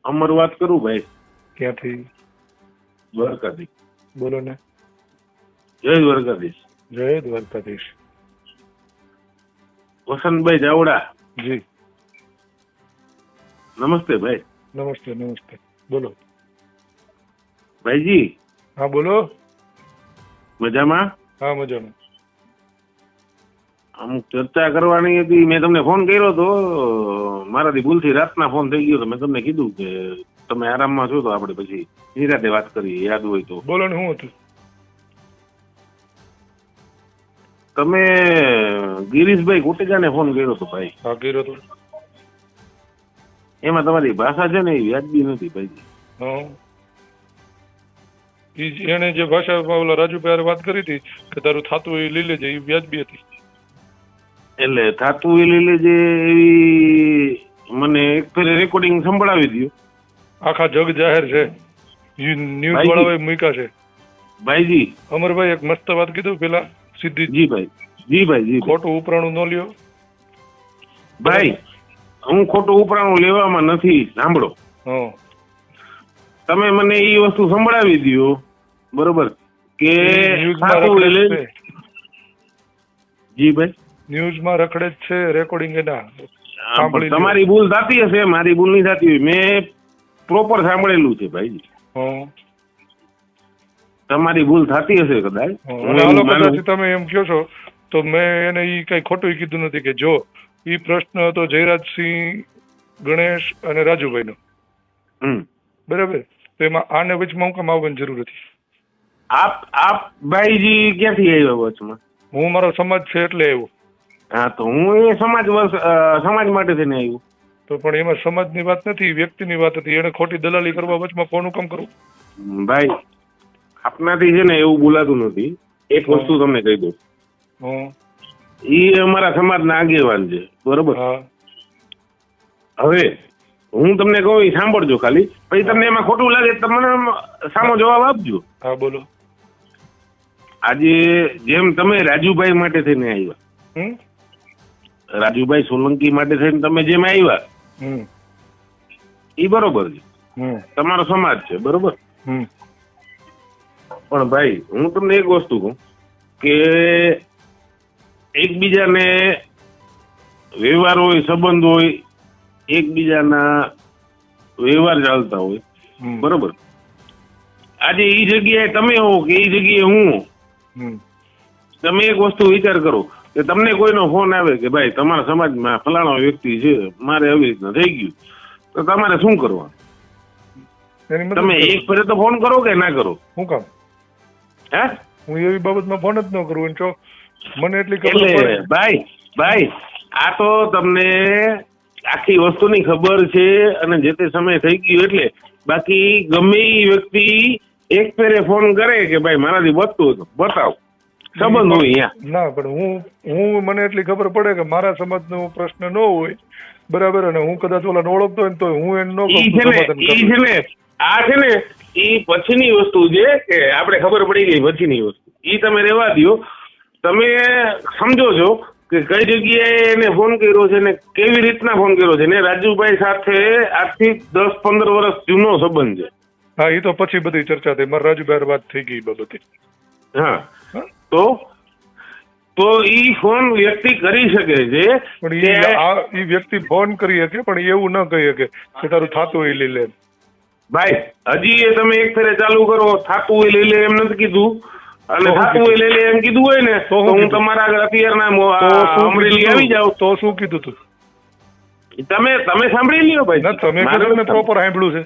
અમર વાત કરું ભાઈ, ક્યાંથી? દ્વારકાથી. બોલો ને. જય દ્વારકાધીશ. જય દ્વારકાધીશ. વસંતભાઈ ચાવડા. જી નમસ્તે ભાઈ. નમસ્તે નમસ્તે. બોલો ભાઈજી. હા બોલો. મજામાં? હા મજામાં. અમુક ચર્ચા કરવાની હતી, મેં તમને ફોન કર્યો હતો, મારાથી ભૂલથી રાતના ફોન થઈ ગયો તો મેં તમને કીધું કે તમે આરામમાં છો તો આપણે પછી નિરાતે વાત કરીએ, યાદ હોય તો. બોલો ને, શું હતું? તમે ગિરીશભાઈ કોટેચાને ફોન કર્યો હતો ભાઈ. હા કર્યો તો. એમાં તમારી ભાષા છે ને એ વ્યાજબી નથી ભાઈજી. હા એને જે ભાષા ઓલા રાજુભાઈ વાત કરી હતી કે તારું થાતું એ લઈ લેજે, એ વ્યાજબી હતી. એટલે થાતું એ લઈ લેજે એવી મને એક ફેરે રેકોર્ડિંગ સંભળાવી દો. આખા જગ જાહેર છે, ન્યૂઝ વાળાએ મૂક્યા છે. ભાઈજી અમરભાઈ એક મસ્ત વાત કીધું પેલા સીધી. જી ભાઈ. જી ભાઈ. જી ખોટું ઉપરાણું ન લ્યો ભાઈ. હું ખોટું ઉપરાણું લેવામાં નથી. સાંભળો, હા તમે મને એ વસ્તુ સંભળાવી દો, બરોબર? કે થાતું એ લઈ. જી ભાઈ. ન્યૂઝમાં રખડે જ છે, રેકોર્ડિંગ એના સાંભળી લ્યો. તમારી ભૂલ થતી હશે, મારી ભૂલ નહીં થતી હોય. મેં પ્રોપર સાંભળેલું છે ભાઈજી. હા તમારી ભૂલ થતી હશે કદાચ. અને હાલો કદાચ તમે એમ કહો છો તો મેં એને ઈ કઈ ખોટું કીધું નથી કે જો ઈ પ્રશ્ન હતો જયરાજસિંહ, ગણેશ અને રાજુભાઈ નો, બરાબર? તો એમાં આને વચમાં હું કામ આવવાની જરૂર હતી? આપ ભાઈજી ક્યાંથી આવ્યા વચમાં? હું મારો સમાજ છે એટલે આવ્યો. હા તો હું એ સમાજ માટે થઈને આવ્યું. તો પણ એમાં સમાજની વાત નથી, વ્યક્તિની વાત હતી. એને ખોટી દલાલી કરવા વચમાં ફોન કામ કરું? ભાઈ આપનાથી છે ને એવું બોલાતું નથી. એક વસ્તુ તમને કહી દઉં, ઈ અમારા સમાજના આગેવાન છે, બરોબર? હવે હું તમને કહું એ સાંભળજો ખાલી, પછી તમને એમાં ખોટું લાગે તમને સામો જવાબ આપજો. હા બોલો. આજે જેમ તમે રાજુભાઈ માટે થઈને આવ્યા, રાજુભાઈ સોલંકી માટે થઈને તમે જેમ આવ્યા એ બરોબર છે, તમારો સમાજ છે, બરોબર? પણ ભાઈ હું તમને એક વસ્તુ કહું કે એકબીજાને વ્યવહાર હોય, સંબંધ હોય, એકબીજાના વ્યવહાર ચાલતા હોય, બરોબર? આજે એ જગ્યાએ તમે હો કે એ જગ્યાએ હું હો, તમે એક વસ્તુ વિચાર કરો કે તમને કોઈનો ફોન આવે કે ભાઈ તમારા સમાજમાં ફલાણો વ્યક્તિ છે, મારે આવી રીતના થઈ ગયું, તો તમારે શું કરવાનું? તમે એક ફેરે તો ફોન કરો કે ના કરો? શું કામ? હે? હું એવી બાબતમાં ફોન જ ન કરું. જો મને એટલી ખબર એટલે પડે. ભાઈ આ તો તમને આખી વસ્તુની ખબર છે અને જે તે સમય થઈ ગયું એટલે. બાકી ગમે એ વ્યક્તિ એક ફેરે ફોન કરે કે ભાઈ મારાથી બચતું હતું, બતાવ સંબંધ હોય અહીંયા. ના પણ હું મને એટલી ખબર પડે કે મારા સમાજનો પ્રશ્ન ન હોય, બરાબર, અને હું કદાચ ઓલા ઓળખતો હોય ને તો હું એને ન કહું. આ છે ને એ પછીની વસ્તુ છે કે આપણે ખબર પડી ગઈ પછીની વસ્તુ. એ તમે રહેવા દો. તમે સમજો છો કે કઈ જગ્યાએ એને ફોન કર્યો છે ને કેવી રીતના ફોન કર્યો છે ને. રાજુભાઈ સાથે આજથી 10-15 વર્ષ જૂનો સંબંધ છે. હા એ તો પછી બધી ચર્ચા થઈ, મારા રાજુભાઈ વાત થઈ ગઈ બાબતે. હા તો ઈ ફોન વ્યક્તિ કરી શકે છે, પણ ઈ વ્યક્તિ ફોન કરી શકે પણ એવું ન કહી શકે કે તારું થાતું હોય લઈ લે. ભાઈ હજી એ તમે એક ફેરે ચાલુ કરો, થાતું હોય લઈ લે એમ નથી કીધું, અને થાતું હોય લઈ લે એમ કીધું હોય ને તો હું તમારા આગળ અત્યારના અમરેલી આવી જાઉં. તો શું કીધું તું? તમે સાંભળી લ્યો ભાઈ. તમે પ્રોપર સાંભળ્યું છે?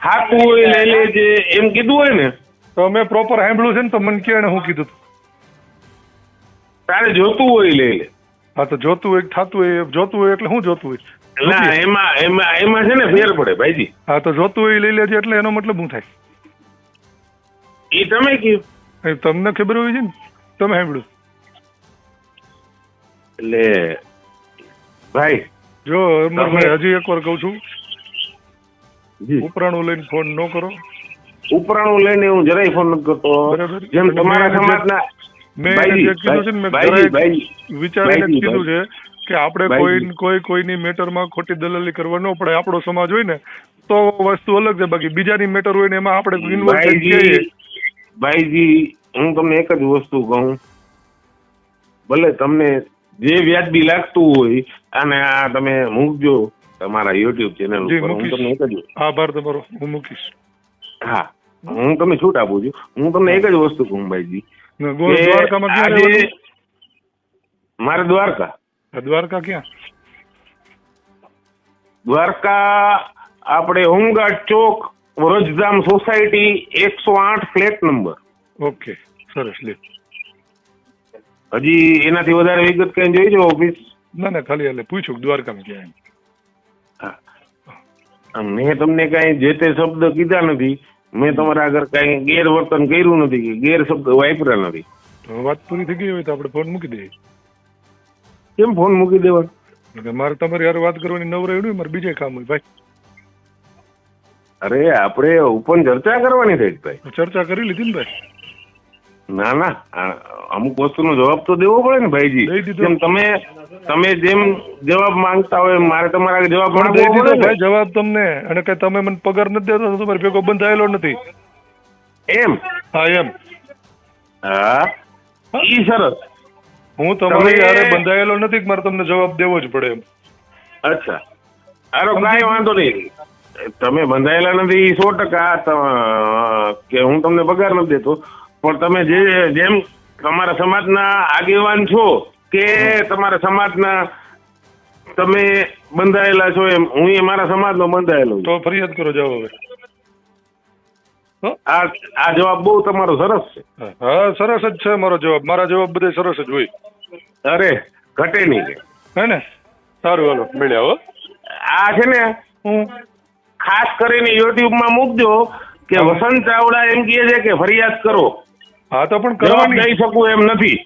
થાતું હોય લઈ લેજે એમ કીધું હોય ને તો મેં પ્રોપર સાંભળ્યું છે ને. તો મને કે શું કીધું તું? તારે જોતું હોય લઈ લે. હા તો જોતું હોય, થાતું હોય, જોતું હોય એટલે શું જોતું હોય? ના એમાં છે ને ફેર પડે ભાઈજી. હા તો જોતું હોય લઈ લેજે એટલે એનો મતલબ શું થાય? એ તમે કયું તમને ખબર હોય છે ને, તમે સાંભળ્યું એટલે ભાઈ. જો હજી એક વાર કઉ છું, ઉપરાણું લઈને ફોન ન કરો. ઉપરાણું લઈને હું જરાય ફોન નથી કરતો. જેમ તમારા સમાજના મેં જે કીધું છે ને, મેં વિચારીને કીધું છે કે આપણે કોઈની મેટરમાં ખોટી દલાલી કરવા ન પડે. આપણો સમાજ હોય ને તો વસ્તુ અલગ છે, બાકી બીજાની મેટર હોય ને એમાં આપણે ઇન્વોલ્વ થઈ જઈએ. ભાઈજી હું તમને એક જ વસ્તુ કહું, ભલે તમને જે વ્યાજબી લાગતું હોય અને આ તમે મૂકજો તમારા યુટ્યુબ ચેનલ ઉપર. હું તમને એક જ આભાર તમારો, હું મૂકીશ. હા, હું તમને છૂટ આપું છું. હું તમને એક જ વસ્તુ કહું ભાઈજી, દ્વારકામાં ક્યાં રહેવાનું? મારે દ્વારકા. દ્વારકા ક્યાં? દ્વારકા આપણે હોમગાર્ડ ચોક, Vrajdham society 108 flat number. Okay, સરસ. લે હજી એનાથી વધારે વિગત કઈ જોઈ છે ઓફિસ? ના ખાલી એટલે પૂછ્યું દ્વારકામાં ક્યાં. હા, મેં તમને કઈ જે તે શબ્દ કીધા નથી. મેં તમારા આગળ કઈ ગેરવર્તન કર્યું નથી કે ગેરશબ્દ વાપર્યા નથી. વાત પૂરી થઈ ગઈ હોય તો આપણે ફોન મૂકી દઈએ. કેમ ફોન મૂકી દેવાનો? મારે તમારી યાર વાત કરવાની નવરાઈ નહીં, મારે બીજે કામ હોય ભાઈ. અરે આપણે ઓપન ચર્ચા કરવાની થઈ ભાઈ. ચર્ચા કરી લીધી ને ભાઈ. ના ના, અમુક વસ્તુનો જવાબ તો દેવો પડે ને ભાઈજી. જેમ તમે જેમ જવાબ માંગતા હોય મારે તમારા જવાબ માંગવો પડે ને. જવાબ તમને, અને કઈ તમે મને પગાર નથી દેતો તો તમારે ભેગો બંધાયેલો નથી એમ? હા એમ. હા, ઈ સરસ. હું તમારી યારે બંધાયેલો નથી, મારે તમને જવાબ દેવો જ પડે એમ. અચ્છા, અરે કાંઈ વાંધો નહીં. તમે બંધાયેલા નથી 100% કે હું તમને પગાર નથી દેતો, પણ તમે જેમ તમારા સમાજના આગેવાન છો કે તમારા સમાજના તમે બંધાયેલા છો એમ હું એ મારા સમાજનો બંધાયેલો. તો ફરિયાદ કરો, જાઓ હવે. આ જવાબ બહુ તમારો સરસ છે. હા, સરસ જ છે મારો જવાબ. મારા જવાબ બધે સરસ જ હોય. અરે ઘટે નહીં હે ને? સારું, હાલો મળ્યા હો. આ છે ને હું ખાસ કરીને યુટ્યુબમાં મૂકજો કે વસંત ચાવડા એમ કહે છે કે ફરિયાદ કરો. હા, તો પણ કરવાની દઈ શકું એમ નથી.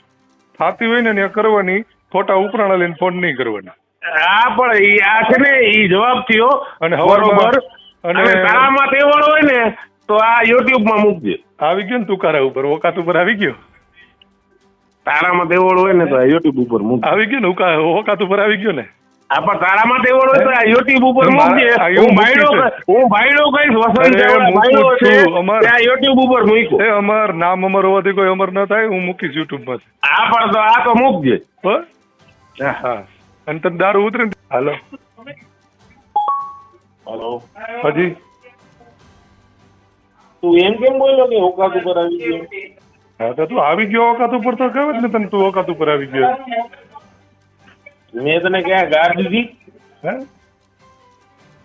થતી હોય ને ત્યાં કરવાની, ખોટા ઉપરાણા લઈને ફોન નહીં કરવાના. હા, પણ આ છે ને ઈ જવાબ થયો અને બરોબર. અને તારામાં તેવડ હોય ને તો આ યુટ્યુબમાં મૂકજે. આવી ગયો ને તુકારા ઉપર, ઓકાત ઉપર આવી ગયો. તારામાં તેવડ હોય ને તો આ યુટ્યુબ ઉપર મૂક. આવી ગયો ને ઓકાત ઉપર આવી ગયો ને. આ પણ તારામાં તેવડ હોય તો આ યુટ્યુબ ઉપર મૂકજે. હું ભાઈડો કહીશ વસંત ચાવડા આ યુટ્યુબ ઉપર મૂક્યો. એ અમર નામ અમર હોવાથી કોઈ અમર ન થાય, હું મૂકીશ યુટ્યુબ માં. આ પણ આ તો મૂકજે. હા, અને તને દારૂ ઉતરે ને. હાલો હાલો, હજી તું એમ કેમ બોલ્યો કે ઓકાત ઉપર આવી ગયો? હા, તો તું આવી ગયો ઓકાત ઉપર તો કહેવાય ને તને, તું ઓકાત ઉપર આવી ગયો. મેં તને ક્યાં ગાળ દીધી?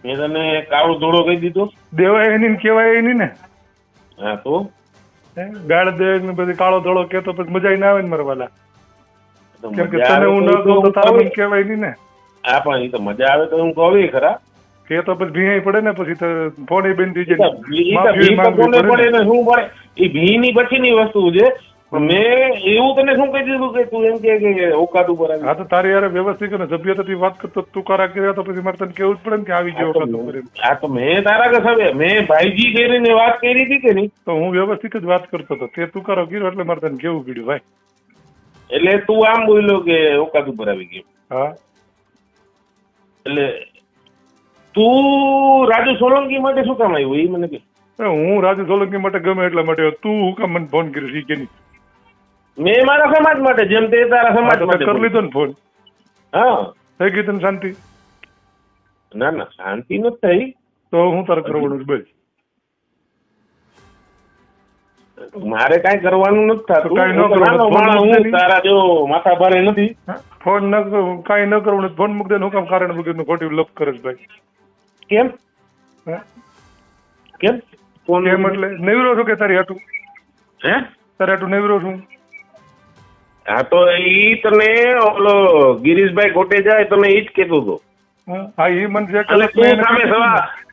મેં તને કાળો ધોળો કહી દીધો? દેવાય એની કેવાય એની ને. હા, તો ગાળ દે ને પછી કાળો ધોળો કેતો પછી મજા ના આવે ને મારા વાલા. કેમ કે તને હું ન કહું તો તારું કેવાય નહીં ને. હા, પણ એ તો મજા આવે તો હું કહું ખરા કે તો પછી ભીહાઈ પડે ને, પછી તો ફોન બંધ થઈ જાય. શું પડે એ ભી ની પછીની વસ્તુ છે. મેં એવું તને શું કહી દીધું કે તું એમ કે ઓકાત ઉપર આવી? હા, તો તારી યાર વ્યવસ્થિત ને સભ્યતાથી વાત કરતો તું કરા કર્યા તો પછી મારે તને કેવું જ પડે ને કે આવી ગયો ઓકાત ઉપર. હા, તો મેં તારા કે સાહેબ મેં ભાઈજી કરીને વાત કરી હતી કે નહીં? તો હું વ્યવસ્થિત જ વાત કરતો હતો, તે તું કરો કર્યો એટલે મારે તને કેવું પડ્યું ભાઈ. એટલે તું આમ બોલ્યો કે ઓકાત ઉપર આવી ગયો? હા, એટલે તું રાજુ સોલંકી માટે શું કામ આવ્યું એ મને કે? હું રાજુ સોલંકી માટે ગમે એટલા માટે. તું હું કામ મને ફોન કર્યો છે કે નહીં? મેં મારા સમાજ માટે, જેમ તે તારા સમાજ માટે કરી લીધો ને ફોન. હા, થઈ ગઈ તને શાંતિ? ના ના, શાંતિ નથી થઈ. તો હું તારે કરવાનું બોલ. મારે કઈ કરવાનું નથી થતું. તારા જો માથા ભારે નથી. ફોન ન કઈ ન કરવું, ફોન મૂકી દે. હું કામ કારણ વગર ખોટી લપ કરે છે ભાઈ? કેમ કેમ ફોન કેમ એટલે નવીરો છો કે તારી હાટું? હે, તારી હાટું નવીરો છું? હા, તો ઈ તને ઓલો ગિરીશભાઈ કોટેજા તને ઈ જ કેતો હતો. હા, એ મને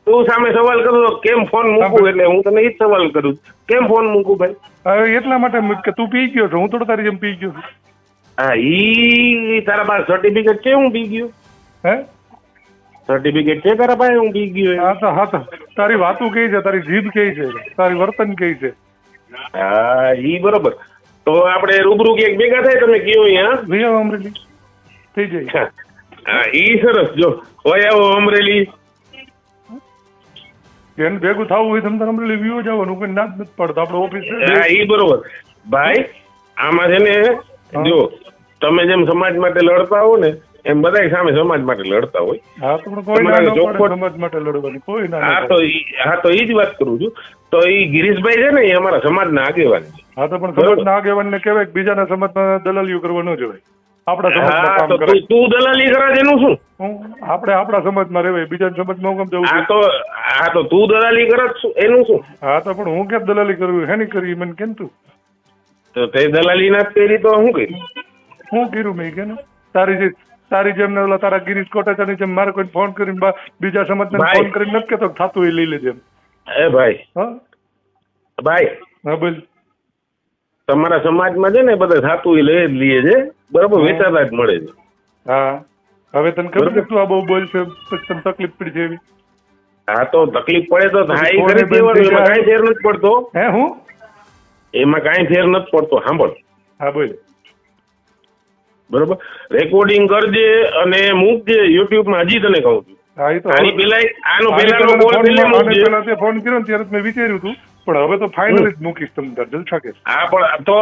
તું સામે સવાલ કરું કેમ ફોન મૂકું, એટલે હું તને ઈ જ સવાલ કરું કેમ ફોન મૂકું ભાઈ? એટલા માટે કે તું પી ગયો છો, હું થોડો તારી જેમ પી ગયો છું. હા, ઈ તારા પાસે સર્ટિફિકેટ છે હું પી ગયો? હે, સર્ટિફિકેટ છે તારા પાસે હું પી ગયો? હા તો તારી વાતું કઈ છે, તારી જીભ કઈ છે, તારી વર્તન કઈ છે? હા, ઈ બરોબર. તો આપણે રૂબરૂ ક્યાંક ભેગા થાય તમે કયો અહીંયા ભૈયા અમરેલી થઈ જાય. હા ઈ સરસ. જો હોય આવો અમરેલી, એને ભેગું થવું હોય તમે અમરેલી વ્યૂ જવાનું, કોઈ ના જ નથી પડતો. આપણે ઓફિસ હા ઈ બરોબર ભાઈ. આમાં છે ને જો તમે જેમ સમાજ માટે લડતા હો ને એમ બધા સામે સમાજ માટે લડતા હોય. હા તો કોઈ ના ન પડે સમાજ માટે લડવાની, કોઈ ના. હા તો ઈ જ વાત કરું છું. તો ઈ ગિરીશભાઈ છે ને એ અમારા સમાજના આગેવાન છે. હા તો પણ સમાજના આગેવાનને કહેવાય બીજાના સમાજમાં દલાલીઓ કરવા ન જવાય. આપણા સમાજમાં કામ તો કરાય. તું દલાલી કરે છે એનું શું? આપણે આપણા સમાજમાં રહેવાય, બીજાના સમાજમાં હું કેમ જવું? હા તો તું દલાલી કરે એનું શું? હા તો પણ હું કેમ દલાલી કરવી? હેની કરવી મને કેમ તું? તો તે દલાલી ના કરી તો શું કર્યું? શું કર્યું મેં કે તારી જેમ ઓલા તારા ગિરીશ કોટેચાની જેમ મારે કોઈ ફોન કરીને બીજા સમાજને ફોન કરીને નથી કેતો થતું એ લઈ લેજે. એ ભાઈ ભાઈ હા બોલ. તમારા સમાજમાં છે ને બધા થતું એ લઈ જ લઈએ છે, બરોબર, વેચાતા જ મળે છે. હા હવે તને ખબર છે તું આ બહુ બોલ છે પછી તને તકલીફ પડી છે એવી? હા તો તકલીફ પડે તો થાય કરી દેવાનું, એમાં કાંઈ ફેર નથી પડતો. હે હું એમાં કાંઈ ફેર નથી પડતો. સાંભળ. હા બોલ. બરોબર, રેકોર્ડિંગ કરજે અને મૂકજે યુટ્યુબમાં. હજી તને કહું છું, આની પેલા આનો પેલાનો કોલ પેલે મૂકજે. પેલા તે ફોન કર્યો ને ત્યારે મેં વિચાર્યું હતું, પણ હવે તો ફાઇનલી જ મૂકીશ તમને જલસા કે. હા પણ તો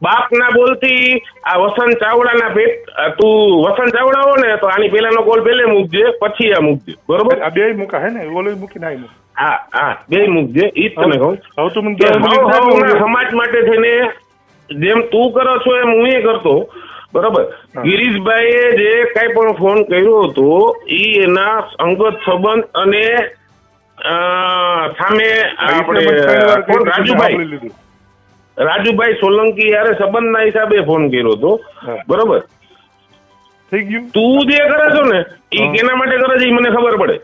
બાપના બોલથી આ વસંત ચાવડાના પેટ, તું વસંત ચાવડા હો ને તો આની પેલાનો કોલ પેલે મૂકજે, પછી આ મૂકજે. બરોબર, આ બે મૂકા હે ને, ઓલો મૂકીને આ મૂક. હા બે મૂકજે. ઈ જ તને કહું. હવે તો મને સમાજ માટે થઈને જેમ તું કરો છો એમ હું એ કરતો. બરોબર, ગિરીશભાઈએ જે કઈ પણ ફોન કર્યો હતો ઈ એના અંગત સંબંધ અને સામે આપણે રાજુભાઈ સોલંકી યારે સંબંધના હિસાબે ફોન કર્યો હતો. બરોબર થઈ ગયું. તું જે કરે છો ને ઈ કેના માટે કરે છે ઈ મને ખબર પડે.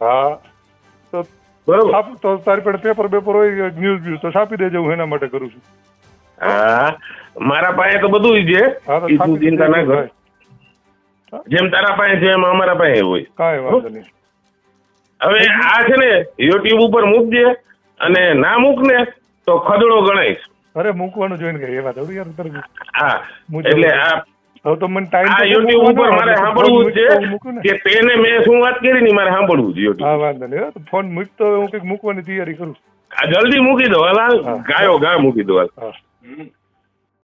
હા તો બરોબર, તો તારી પાસે પેપર હોય ન્યૂઝ વ્યૂઝ તો છાપી દેજે, હું એના માટે કરું છું. હા મારા પાસે તો બધું છે, તું ચિંતા ના કર. જેમ તારા પાસે છે એમ અમારા પાસે હોય. કાંઈ વાંધો નહીં. હવે આ છે ને યુટ્યુબ ઉપર મૂકજે, અને ના મૂક ને તો ખદડો ગણાઈશ. અરે મૂકવાનું જોઈને કે એ વાત હવે યાર. હા એટલે આ હવે તો મને ટાઈમ આ યુટ્યુબ ઉપર મારે સાંભળવું જ છે કે તેને મેં શું વાત કરી ની મારે સાંભળવું છે યુટ્યુબ. હા વાંધો નહીં, ફોન મૂકતો હું કંઈક મૂકવાની તૈયારી કરું. જલ્દી મૂકી દો હાલ, ગાયો ગા મૂકી દો હાલ.